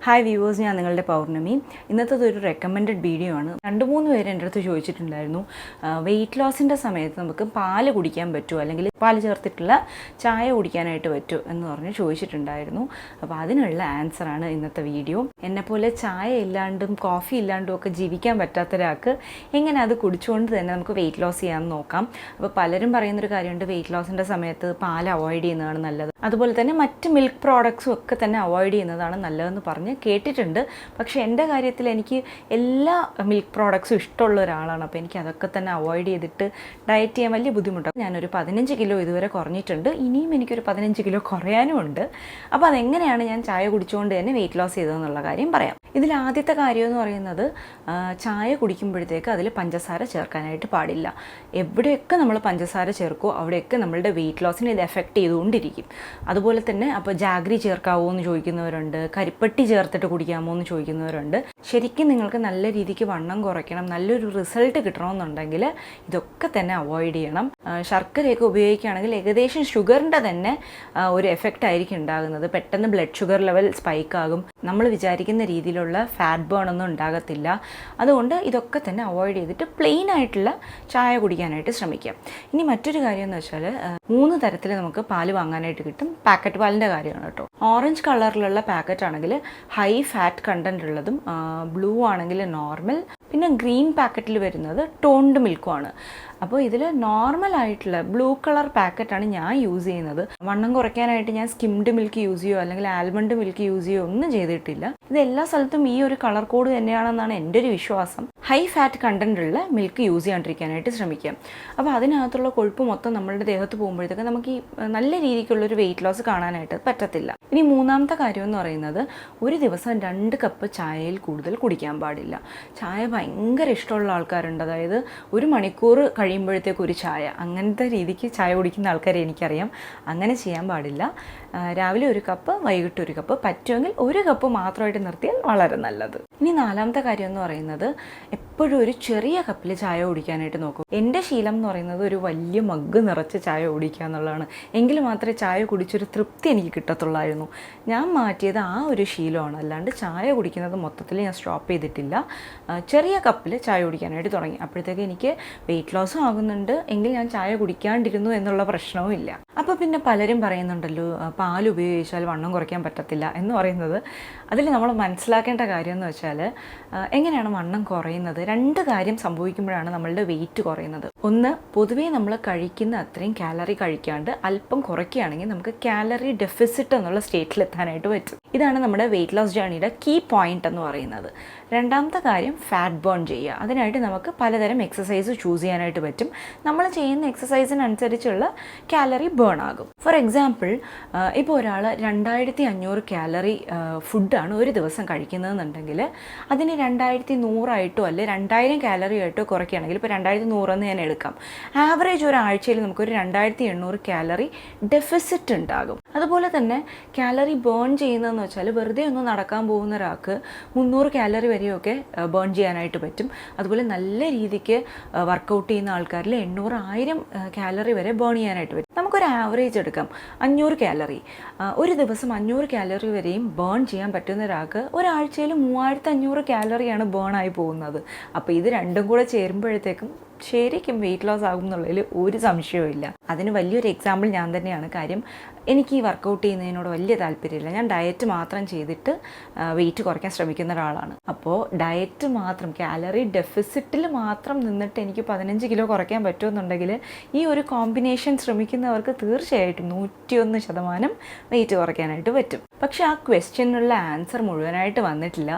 Hi viewers, ഞാൻ നിങ്ങളുടെ പൗർണമി. ഇന്നത്തെ ഒരു റെക്കമെൻഡഡ് വീഡിയോ ആണ്. 2-3 പേര് എൻ്റെ അടുത്ത് ചോദിച്ചിട്ടുണ്ടായിരുന്നു, വെയിറ്റ് ലോസിൻ്റെ സമയത്ത് നമുക്ക് പാല് കുടിക്കാൻ പറ്റുമോ, അല്ലെങ്കിൽ പാല് ചേർത്തിട്ടുള്ള ചായ കുടിക്കാനായിട്ട് പറ്റുമോ എന്ന് പറഞ്ഞ് ചോദിച്ചിട്ടുണ്ടായിരുന്നു. അപ്പോൾ അതിനുള്ള ആൻസറാണ് ഇന്നത്തെ വീഡിയോ. എന്നെപ്പോലെ ചായ ഇല്ലാണ്ടും കോഫി ഇല്ലാണ്ടും ഒക്കെ ജീവിക്കാൻ പറ്റാത്ത ഒരാൾക്ക് എങ്ങനെ അത് കുടിച്ചുകൊണ്ട് തന്നെ നമുക്ക് വെയിറ്റ് ലോസ് ചെയ്യാമെന്ന് നോക്കാം. അപ്പോൾ പലരും പറയുന്നൊരു കാര്യമുണ്ട്, വെയിറ്റ് ലോസിൻ്റെ സമയത്ത് പാൽ അവോയ്ഡ് ചെയ്യുന്നതാണ് നല്ലത്, അതുപോലെ തന്നെ മറ്റ് മിൽക്ക് പ്രോഡക്ട്സും ഒക്കെ തന്നെ അവോയ്ഡ് ചെയ്യുന്നതാണ് നല്ലതെന്ന് പറഞ്ഞ് കേട്ടിട്ടുണ്ട്. പക്ഷേ എൻ്റെ കാര്യത്തിൽ എനിക്ക് എല്ലാ മിൽക്ക് പ്രോഡക്ട്സും ഇഷ്ടമുള്ള ഒരാളാണ്. അപ്പോൾ എനിക്ക് അതൊക്കെ തന്നെ അവോയ്ഡ് ചെയ്തിട്ട് ഡയറ്റ് ചെയ്യാൻ വലിയ ബുദ്ധിമുട്ടാണ്. ഞാനൊരു 15 കിലോ ഇതുവരെ കുറഞ്ഞിട്ടുണ്ട്. ഇനിയും എനിക്കൊരു 15 കിലോ കുറയാനും ഉണ്ട്. അപ്പോൾ അതെങ്ങനെയാണ് ഞാൻ ചായ കുടിച്ചുകൊണ്ട് തന്നെ വെയിറ്റ് ലോസ് ചെയ്തതെന്നുള്ള കാര്യം പറയാം. ഇതിൽ ആദ്യത്തെ കാര്യം എന്ന് പറയുന്നത്, ചായ കുടിക്കുമ്പോഴത്തേക്ക് അതിൽ പഞ്ചസാര ചേർക്കാനായിട്ട് പാടില്ല. എവിടെയൊക്കെ നമ്മൾ പഞ്ചസാര ചേർക്കുമോ അവിടെയൊക്കെ നമ്മളുടെ വെയിറ്റ് ലോസിനെ ഇത് എഫക്റ്റ് ചെയ്തുകൊണ്ടിരിക്കും. അതുപോലെ തന്നെ അപ്പോൾ ജാഗ്രി ചേർക്കാവോ എന്ന് ചോദിക്കുന്നവരുണ്ട്, കരിപ്പട്ടി ചേർത്തിട്ട് കുടിക്കാമോ എന്ന് ചോദിക്കുന്നവരുണ്ട്. ശരിക്കും നിങ്ങൾക്ക് നല്ല രീതിക്ക് വണ്ണം കുറയ്ക്കണം, നല്ലൊരു റിസൾട്ട് കിട്ടണമെന്നുണ്ടെങ്കിൽ ഇതൊക്കെ തന്നെ അവോയ്ഡ് ചെയ്യണം. ശർക്കരയൊക്കെ ഉപയോഗിക്കുകയാണെങ്കിൽ ഏകദേശം ഷുഗറിൻ്റെ തന്നെ ഒരു എഫക്റ്റ് ആയിരിക്കും ഉണ്ടാകുന്നത്. പെട്ടെന്ന് ബ്ലഡ് ഷുഗർ ലെവൽ സ്പൈക്ക് ആകും. നമ്മൾ വിചാരിക്കുന്ന രീതിയിലുള്ള ഫാറ്റ് ബേൺ ഒന്നും ഉണ്ടാകത്തില്ല. അതുകൊണ്ട് ഇതൊക്കെ തന്നെ അവോയ്ഡ് ചെയ്തിട്ട് പ്ലെയിൻ ആയിട്ടുള്ള ചായ കുടിക്കാനായിട്ട് ശ്രമിക്കാം. ഇനി മറ്റൊരു കാര്യം എന്ന് വെച്ചാൽ, 3 തരത്തിൽ നമുക്ക് പാല് വാങ്ങാനായിട്ട് കിട്ടും. പാക്കറ്റ് പാലിൻ്റെ കാര്യമാണ് കേട്ടോ. ഓറഞ്ച് കളറിലുള്ള പാക്കറ്റ് ആണെങ്കിൽ ഹൈ ഫാറ്റ് കണ്ടന്റ് ഉള്ളതും, ബ്ലൂ ആണെങ്കിൽ നോർമൽ, പിന്നെ ഗ്രീൻ പാക്കറ്റിൽ വരുന്നത് ടോൺഡ് മിൽക്കുമാണ്. അപ്പോൾ ഇതിൽ നോർമലായിട്ടുള്ള ബ്ലൂ കളർ പാക്കറ്റാണ് ഞാൻ യൂസ് ചെയ്യുന്നത്. വണ്ണം കുറയ്ക്കാനായിട്ട് ഞാൻ സ്കിംഡ് മിൽക്ക് യൂസ് ചെയ്യുകയോ അല്ലെങ്കിൽ ആൽമണ്ട് മിൽക്ക് യൂസ് ചെയ്യുകയോ ഒന്നും ചെയ്തിട്ടില്ല. ഇത് എല്ലാ സ്ഥലത്തും ഈ ഒരു കളർ കോഡ് തന്നെയാണെന്നാണ് എൻ്റെ ഒരു വിശ്വാസം. ഹൈ ഫാറ്റ് കണ്ടന്റ് ഉള്ള മിൽക്ക് യൂസ് ചെയ്യാണ്ടിരിക്കാനായിട്ട് ശ്രമിക്കാം. അപ്പോൾ അതിനകത്തുള്ള കൊഴുപ്പ് മൊത്തം നമ്മളുടെ ദേഹത്ത് പോകുമ്പോഴത്തേക്ക് നമുക്ക് ഈ നല്ല രീതിക്കുള്ളൊരു വെയിറ്റ് ലോസ് കാണാനായിട്ട് പറ്റത്തില്ല. ഇനി മൂന്നാമത്തെ കാര്യം എന്ന് പറയുന്നത്, ഒരു ദിവസം 2 കപ്പ് ചായയിൽ കൂടുതൽ കുടിക്കാൻ പാടില്ല. ചായ ഭയങ്കര ഇഷ്ടമുള്ള ആൾക്കാരുണ്ട്. അതായത് 1 മണിക്കൂർ കഴിയുമ്പോഴത്തേക്ക് ഒരു ചായ, അങ്ങനത്തെ രീതിക്ക് ചായ കുടിക്കുന്ന ആൾക്കാരെ എനിക്കറിയാം. അങ്ങനെ ചെയ്യാൻ പാടില്ല. രാവിലെ 1 കപ്പ്, വൈകിട്ട് 1 കപ്പ്, പറ്റുമെങ്കിൽ 1 കപ്പ് മാത്രമായിട്ട് നിർത്തിയാൽ വളരെ നല്ലത്. ഇനി 4മത്തെ കാര്യം എന്ന് പറയുന്നത്, എപ്പോഴും ഒരു ചെറിയ കപ്പിൽ ചായ കുടിക്കാനായിട്ട് നോക്കും. എൻ്റെ ശീലം എന്ന് പറയുന്നത് ഒരു വലിയ മഗ് നിറച്ച് ചായ കുടിക്കുക എന്നുള്ളതാണ്. എങ്കിൽ മാത്രമേ ചായ കുടിച്ചൊരു തൃപ്തി എനിക്ക് കിട്ടത്തുള്ളായിരുന്നു. ഞാൻ മാറ്റിയത് ആ ഒരു ശീലമാണ്. അല്ലാണ്ട് ചായ കുടിക്കുന്നത് മൊത്തത്തിൽ ഞാൻ സ്റ്റോപ്പ് ചെയ്തിട്ടില്ല. ചെറിയ കപ്പിൽ ചായ കുടിക്കാനായിട്ട് തുടങ്ങി. അപ്പോഴത്തേക്ക് എനിക്ക് വെയിറ്റ് ലോസും ആകുന്നുണ്ട്, എങ്കിൽ ഞാൻ ചായ കുടിക്കാണ്ടിരുന്നു എന്നുള്ള പ്രശ്നവും ഇല്ല. അപ്പോൾ പിന്നെ പലരും പറയുന്നുണ്ടല്ലോ, പാൽ ഉപയോഗിച്ചാൽ വണ്ണം കുറയ്ക്കാൻ പറ്റത്തില്ല എന്ന് പറയുന്നത്. അതിൽ നമ്മൾ മനസ്സിലാക്കേണ്ട കാര്യം എന്ന് വെച്ചാൽ, എങ്ങനെയാണ് വണ്ണം കുറയുന്നത്? 2 കാര്യം സംഭവിക്കുമ്പോഴാണ് നമ്മളുടെ വെയിറ്റ് കുറയുന്നത്. ഒന്ന്, പൊതുവേ നമ്മൾ കഴിക്കുന്ന അത്രയും കാലറി കഴിക്കാണ്ട് അല്പം കുറയ്ക്കുകയാണെങ്കിൽ നമുക്ക് കാലറി ഡെഫിസിറ്റ് എന്നുള്ള സ്റ്റേറ്റിലെത്താനായിട്ട് പറ്റും. ഇതാണ് നമ്മുടെ വെയിറ്റ് ലോസ് ജേർണിയുടെ കീ പോയിന്റ് എന്ന് പറയുന്നത്. 2മത്തെ കാര്യം, ഫാറ്റ് ബേൺ ചെയ്യുക. അതിനായിട്ട് നമുക്ക് പലതരം എക്സസൈസ് ചൂസ് ചെയ്യാനായിട്ട് പറ്റും. നമ്മൾ ചെയ്യുന്ന എക്സസൈസിനനുസരിച്ചുള്ള കാലറി ബേൺ ആകും. ഫോർ എക്സാമ്പിൾ, ഇപ്പോൾ ഒരാൾ 2500 കാലറി ഫുഡാണ് ഒരു ദിവസം കഴിക്കുന്നതെന്നുണ്ടെങ്കിൽ അതിന് 2100 ആയിട്ടോ അല്ലെ 2000 കാലറി ആയിട്ടോ കുറയ്ക്കുകയാണെങ്കിൽ, ഇപ്പോൾ 2100 എന്ന് ഞാൻ എടുക്കാം, ആവറേജ് ഒരാഴ്ചയിൽ നമുക്കൊരു 2800 കാലറി ഡെഫിസിറ്റ് ഉണ്ടാകും. അതുപോലെ തന്നെ കാലറി ബേൺ ചെയ്യുന്നതെന്ന് വെച്ചാൽ, വെറുതെ ഒന്ന് നടക്കാൻ പോകുന്ന ഒരാൾക്ക് 300 കാലറി വരെയൊക്കെ ബേൺ ചെയ്യാനായിട്ട് പറ്റും. അതുപോലെ നല്ല രീതിക്ക് വർക്കൗട്ട് ചെയ്യുന്ന ആൾക്കാരിൽ 800-1000 കാലറി വരെ ബേൺ ചെയ്യാനായിട്ട് പറ്റും. നമുക്കൊരു ആവറേജ് എടുക്കാം, 500 കാലറി. ഒരു ദിവസം 500 കാലറി വരെയും ബേൺ ചെയ്യാൻ പറ്റുന്ന ഒരാൾക്ക് ഒരാഴ്ചയിൽ 3500 കാലറിയാണ് ബേൺ ആയി പോകുന്നത്. അപ്പോൾ ഇത് രണ്ടും കൂടെ ചേരുമ്പോഴത്തേക്കും ശരിക്കും വെയിറ്റ് ലോസ് ആകും എന്നുള്ളതിൽ ഒരു സംശയവും ഇല്ല. അതിന് വലിയൊരു എക്സാമ്പിൾ ഞാൻ തന്നെയാണ്. കാര്യം, എനിക്ക് ഈ വർക്കൗട്ട് ചെയ്യുന്നതിനോട് വലിയ താല്പര്യമില്ല. ഞാൻ ഡയറ്റ് മാത്രം ചെയ്തിട്ട് വെയിറ്റ് കുറയ്ക്കാൻ ശ്രമിക്കുന്ന ഒരാളാണ്. അപ്പോൾ ഡയറ്റ് മാത്രം, കാലറി ഡെഫിസിറ്റിൽ മാത്രം നിന്നിട്ട് എനിക്ക് 15 കിലോ കുറയ്ക്കാൻ പറ്റുമെന്നുണ്ടെങ്കിൽ, ഈ ഒരു കോമ്പിനേഷൻ ശ്രമിക്കുന്നവർക്ക് തീർച്ചയായിട്ടും 101% വെയിറ്റ് കുറയ്ക്കാനായിട്ട് പറ്റും. പക്ഷെ ആ ക്വസ്റ്റ്യനുള്ള ആൻസർ മുഴുവനായിട്ട് വന്നിട്ടില്ല.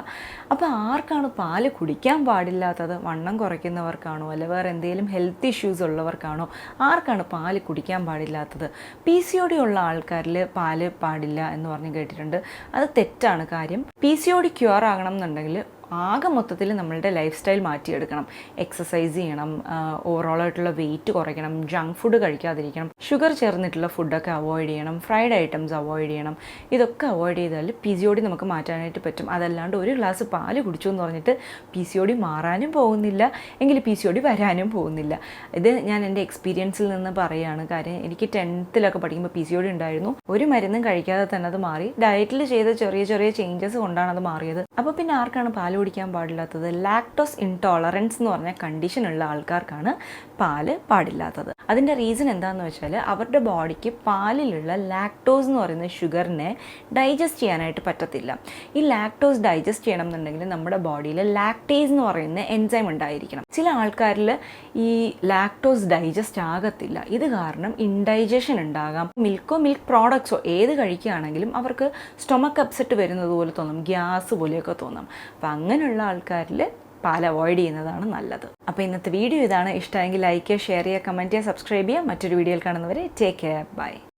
അപ്പോൾ ആർക്കാണ് പാല് കുടിക്കാൻ പാടില്ലാത്തത്? വണ്ണം കുറയ്ക്കുന്നവർക്കാണോ, അല്ല വേറെ എന്തെങ്കിലും ഹെൽത്ത് ഇഷ്യൂസ് ഉള്ളവർക്കാണോ? ആർക്കാണ് പാല് കുടിക്കാൻ പാടില്ലാത്തത്? PCOD ഉള്ള ആൾക്കാരിൽ പാല് പാടില്ല എന്ന് പറഞ്ഞ് കേട്ടിട്ടുണ്ട്. അത് തെറ്റാണ്. കാര്യം, PCOD ക്യൂർ ആകണം എന്നുണ്ടെങ്കിൽ ആകെ മൊത്തത്തിൽ നമ്മളുടെ ലൈഫ് സ്റ്റൈൽ മാറ്റിയെടുക്കണം. എക്സസൈസ് ചെയ്യണം, ഓവറോളായിട്ടുള്ള വെയിറ്റ് കുറയ്ക്കണം, ജങ്ക് ഫുഡ് കഴിക്കാതിരിക്കണം, ഷുഗർ ചേർന്നിട്ടുള്ള ഫുഡൊക്കെ അവോയ്ഡ് ചെയ്യണം, ഫ്രൈഡ് ഐറ്റംസ് അവോയ്ഡ് ചെയ്യണം. ഇതൊക്കെ അവോയ്ഡ് ചെയ്താൽ PCOD നമുക്ക് മാറ്റാനായിട്ട് പറ്റും. അതല്ലാണ്ട് ഒരു ഗ്ലാസ് പാല് കുടിച്ചു എന്ന് പറഞ്ഞിട്ട് PCOD മാറാനും പോകുന്നില്ല, എങ്കിൽ PCOD വരാനും പോകുന്നില്ല. ഇത് ഞാൻ എൻ്റെ എക്സ്പീരിയൻസിൽ നിന്ന് പറയുകയാണ്. കാര്യം എനിക്ക് 10th പഠിക്കുമ്പോൾ PCOD ഉണ്ടായിരുന്നു. ഒരു മരുന്നും കഴിക്കാതെ തന്നെ അത് മാറി. ഡയറ്റിൽ ചെയ്ത ചെറിയ ചെറിയ ചേഞ്ചസ് കൊണ്ടാണ് അത് മാറിയത്. അപ്പോൾ പിന്നെ ആർക്കാണ് പാല് കുടിക്കാൻ പാടില്ലാത്തത്? ലാക്ടോസ് ഇൻടോളറൻസ് എന്ന് പറഞ്ഞ കണ്ടീഷനുള്ള ആൾക്കാർക്കാണ് പാല് പാടില്ലാത്തത്. അതിൻ്റെ റീസൺ എന്താണെന്ന് വെച്ചാൽ അവരുടെ ബോഡിക്ക് പാലിലുള്ള ലാക്ടോസ് എന്ന് പറയുന്ന ഷുഗറിനെ ഡൈജസ്റ്റ് ചെയ്യാനായിട്ട് പറ്റത്തില്ല. ഈ ലാക്ടോസ് ഡൈജസ്റ്റ് ചെയ്യണം എന്നുണ്ടെങ്കിൽ നമ്മുടെ ബോഡിയിൽ ലാക്ടേസ് എന്ന് പറയുന്ന എൻസൈം ഉണ്ടായിരിക്കണം. ചില ആൾക്കാരിൽ ഈ ലാക്ടോസ് ഡൈജസ്റ്റ് ആകത്തില്ല. ഇത് കാരണം ഇൻഡൈജഷൻ ഉണ്ടാകാം. മിൽക്ക് പ്രോഡക്ട്സോ ഏത് കഴിക്കുകയാണെങ്കിലും അവർക്ക് സ്റ്റൊമക്ക് അപ്സെറ്റ് വരുന്നത് പോലെ തോന്നും, ഗ്യാസ് പോലെയൊക്കെ തോന്നും. അപ്പോൾ അങ്ങനെയുള്ള ആൾക്കാരിൽ പാൽ അവോയ്ഡ് ചെയ്യുന്നതാണ് നല്ലത്. അപ്പോൾ ഇന്നത്തെ വീഡിയോ ഇതാണ്. ഇഷ്ടമെങ്കിൽ ലൈക്ക് ചെയ്യുക, ഷെയർ ചെയ്യുക, കമൻറ്റ് ചെയ്യുക, സബ്സ്ക്രൈബ് ചെയ്യുക. മറ്റൊരു വീഡിയോയിൽ കാണുന്നവരെ ടേക്ക് കെയർ, ബൈ.